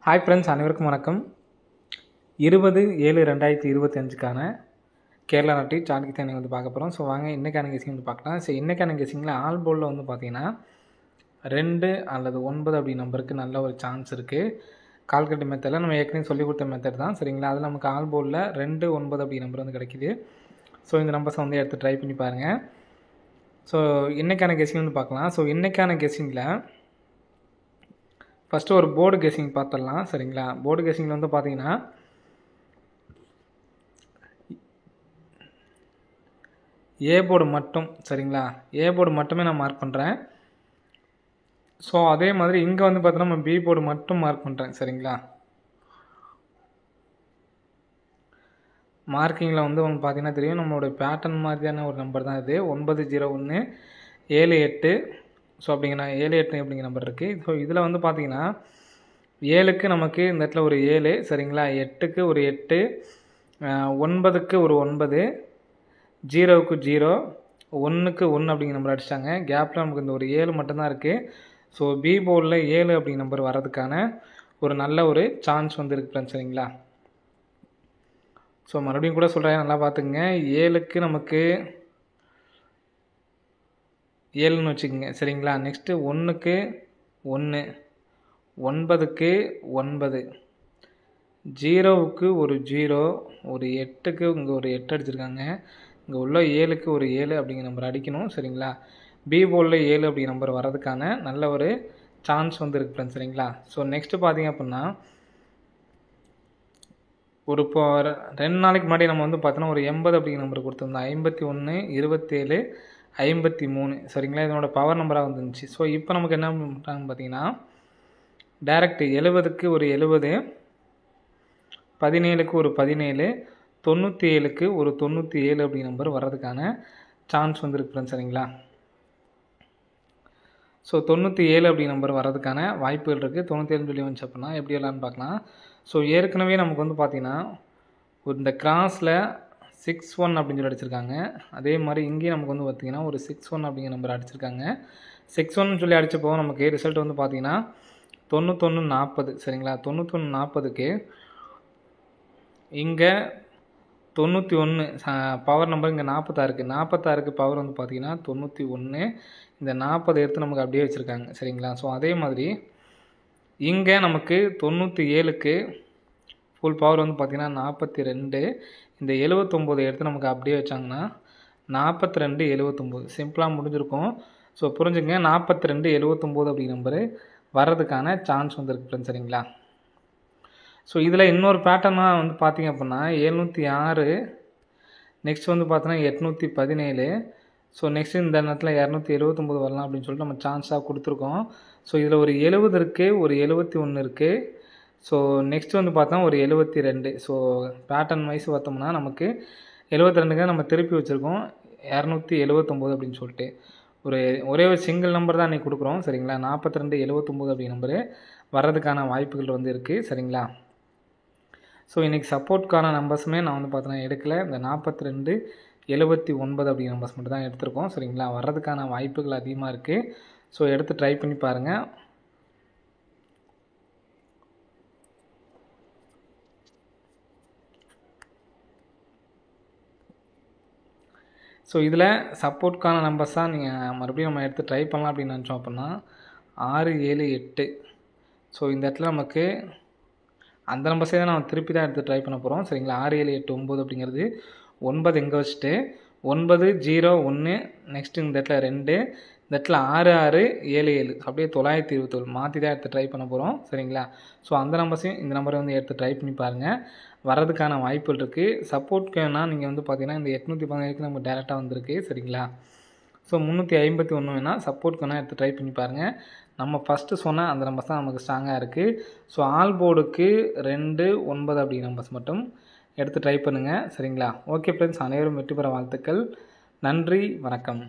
Hi friends, அனைவருக்கும் வணக்கம். 20/7/2025க்கான கேரளா நாட்டி சார்ட் தான் வந்து பார்க்க போகிறோம். ஸோ வாங்க இன்றைக்கான கெஸிங் வந்து பார்க்கலாம். ஸோ இன்றைக்கான கெஸிங்கில் ஆல் போர்டில் வந்து பார்த்தீங்கன்னா 2 அல்லது 9 அப்படி நம்பருக்கு நல்ல ஒரு சான்ஸ் இருக்குது. கால்குலேட் மெத்தடில் நம்ம ஏற்கனவே சொல்லிக் கொடுத்த மெத்தட் தான், சரிங்களா? அதில் நமக்கு ஆல் போர்டில் 2, 9 அப்படி நம்பர் வந்து கிடைக்கிது. ஸோ இந்த நம்பர்ஸை வந்து எடுத்து ட்ரை பண்ணி பாருங்கள். ஸோ இன்றைக்கான கெஸிங் வந்து பார்க்கலாம். ஸோ இன்றைக்கான கெஸிங்கில் ஃபஸ்ட்டு ஒரு போர்டு கெஸிங் பார்த்துடலாம், சரிங்களா? போர்டு கெஸிங்கில் வந்து பார்த்தீங்கன்னா ஏ போர்டு மட்டும், சரிங்களா? ஏ போர்டு மட்டுமே நான் மார்க் பண்ணுறேன். ஸோ அதே மாதிரி இங்கே வந்து பார்த்தோன்னா நம்ம பி போர்டு மட்டும் மார்க் பண்ணுறேன், சரிங்களா? மார்க்கிங்கில் வந்து உங்களுக்கு பார்த்தீங்கன்னா தெரியும், நம்மளோட பேட்டர்ன் மாதிரியான ஒரு நம்பர் தான் இது. 90178. ஸோ அப்படிங்கிற 78 அப்படிங்கிற நம்பர் இருக்குது. ஸோ இதில் வந்து பார்த்தீங்கன்னா 7க்கு நமக்கு இந்த இடத்துல ஒரு 7, சரிங்களா? 8க்கு ஒரு 8, 9க்கு ஒரு 9, 0க்கு 0, 1க்கு 1 அப்படிங்கிற நம்பர் அடிச்சிட்டாங்க. கேப்பில் நமக்கு இந்த ஒரு 7 மட்டும்தான் இருக்குது. ஸோ பி போர்டில் 7 அப்படிங்கிற நம்பர் வர்றதுக்கான ஒரு நல்ல ஒரு சான்ஸ் வந்து இருக்குது, சரிங்களா? ஸோ மறுபடியும் கூட சொல்கிறேன், நல்லா பார்த்துக்குங்க. 7க்கு நமக்கு 7ன்னு வச்சுக்கோங்க, சரிங்களா? நெக்ஸ்ட்டு 1க்கு 1, 9க்கு 9, 0க்கு ஒரு 0, ஒரு 8க்கு இங்கே ஒரு 8 அடிச்சிருக்காங்க. இங்கே உள்ள 7க்கு ஒரு 7 அப்படிங்கிற நம்பர் அடிக்கணும், சரிங்களா? பி போர்டில் 7 அப்படிங்கிற நம்பர் வர்றதுக்கான நல்ல ஒரு சான்ஸ் வந்து இருக்குது, சரிங்களா? ஸோ நெக்ஸ்ட்டு பார்த்தீங்க அப்படின்னா ஒரு இப்போ 2 நாளைக்கு முன்னாடி நம்ம வந்து பார்த்தோன்னா ஒரு 80 அப்படிங்கிற நம்பர் கொடுத்துருந்தோம். 51, 27, 53, சரிங்களா? இதனோட பவர் நம்பராக வந்துருந்துச்சு. ஸோ இப்போ நமக்கு என்ன பண்ணுறாங்கன்னு பார்த்தீங்கன்னா டேரெக்ட் 70க்கு ஒரு 70, 17க்கு ஒரு 17, 97க்கு ஒரு 97 அப்படிங்கிற நம்பர் வர்றதுக்கான சான்ஸ் வந்து இருக்குது, சரிங்களா? ஸோ 97 அப்படிங்கிற நம்பர் வர்றதுக்கான வாய்ப்புகள் இருக்குது. 97 சொல்லி வந்துச்சு அப்படின்னா எப்படி எல்லாம்னு பார்க்கலாம். ஸோ ஏற்கனவே நமக்கு வந்து பார்த்தீங்கன்னா இந்த கிராஸில் 61 அப்படின்னு சொல்லி அடிச்சிருக்காங்க. அதே மாதிரி இங்கேயும் நமக்கு வந்து பார்த்திங்கன்னா ஒரு 61 அப்படிங்கிற நம்பர் அடிச்சிருக்காங்க. 61 சொல்லி அடித்தப்போ நமக்கு ரிசல்ட் வந்து பார்த்திங்கன்னா 9140, சரிங்களா? 9140க்கு இங்கே 91 பவர் நம்பர் இங்கே 46, 46க்கு பவர் வந்து பார்த்திங்கன்னா 91. இந்த 40 எடுத்து நமக்கு அப்படியே வச்சுருக்காங்க, சரிங்களா? ஸோ அதே மாதிரி இங்கே நமக்கு 97க்கு ஃபுல் பவர் வந்து பார்த்திங்கன்னா 42. இந்த 79 எடுத்து நமக்கு அப்படியே வச்சாங்கன்னா 42, 79 சிம்பிளாக முடிஞ்சிருக்கும். ஸோ புரிஞ்சுங்க, 42, 79 அப்படிங்கிற நம்பரு வர்றதுக்கான சான்ஸ் வந்து இருக்குது, சரிங்களா? ஸோ இதில் இன்னொரு பேட்டர்னாக வந்து பார்த்திங்க அப்படின்னா 706, நெக்ஸ்ட் வந்து பார்த்தோன்னா 817. ஸோ நெக்ஸ்ட்டு இந்த நேரத்தில் 279 வரலாம் அப்படின்னு சொல்லிட்டு நம்ம சான்ஸாக கொடுத்துருக்கோம். ஸோ இதில் ஒரு 70 இருக்குது, ஒரு 71 இருக்குது. ஸோ நெக்ஸ்ட் வந்து பார்த்தா ஒரு 72. ஸோ பேட்டர்ன் வைஸ் பார்த்தோம்னா நமக்கு 72க்கு நம்ம திருப்பி வச்சுருக்கோம் 279 அப்படின்னு சொல்லிட்டு ஒரே ஒரு சிங்கிள் நம்பர் தான் இன்றைக்கி கொடுக்குறோம், சரிங்களா? 42, 79 அப்படிங்கிற நம்பரு வர்றதுக்கான வாய்ப்புகள் வந்து இருக்குது, சரிங்களா? ஸோ இன்றைக்கி சப்போர்ட்கான நம்பர்ஸுமே நான் வந்து பார்த்தோன்னா எடுக்கலை. இந்த 42, 79 அப்படிங்கிற நம்பர்ஸ் மட்டும் தான் எடுத்திருக்கோம், சரிங்களா? வர்றதுக்கான வாய்ப்புகள் அதிகமாக இருக்குது. ஸோ எடுத்து ட்ரை பண்ணி பாருங்கள். ஸோ இதில் சப்போர்ட்கான நம்பர்ஸ் தான் நீங்கள் மறுபடியும் நம்ம எடுத்து ட்ரை பண்ணலாம் அப்படின்னு நினச்சோம் அப்படின்னா 6, 7, 8. ஸோ இந்த இடத்துல நமக்கு அந்த நம்பர்ஸே தான் நம்ம திருப்பி தான் எடுத்து ட்ரை பண்ண போகிறோம், சரிங்களா? 6, 7, 8, 9 அப்படிங்கிறது 9 எங்கே வச்சுட்டு 9, 0, 1, நெக்ஸ்ட்டு இந்த இடத்துல 2, இந்த இடத்துல 6, 6, 7, 7 அப்படியே 921 மாற்றி தான் எடுத்து ட்ரை பண்ண போகிறோம், சரிங்களா? ஸோ அந்த நம்பர்ஸையும் இந்த நம்பரை வந்து எடுத்து ட்ரை பண்ணி பாருங்கள். வர்றதுக்கான வாய்ப்புகள் இருக்குது. சப்போர்ட்க்குனா நீங்கள் வந்து பார்த்தீங்கன்னா இந்த 817க்கு நம்ம டேரெக்டாக வந்திருக்கு, சரிங்களா? ஸோ 351 வேணால் சப்போர்ட்க்கு வேணால் எடுத்து ட்ரை பண்ணி பாருங்கள். நம்ம ஃபஸ்ட்டு சொன்ன அந்த நம்பர்ஸ் தான் நமக்கு ஸ்ட்ராங்காக இருக்குது. ஸோ ஆல் போர்டுக்கு 2, 9 அப்படிங்கிற நம்பர்ஸ் மட்டும் எடுத்து ட்ரை பண்ணுங்கள், சரிங்களா? ஓகே ஃப்ரெண்ட்ஸ், அனைவரும் வெற்றி பெற வாழ்த்துக்கள். நன்றி, வணக்கம்.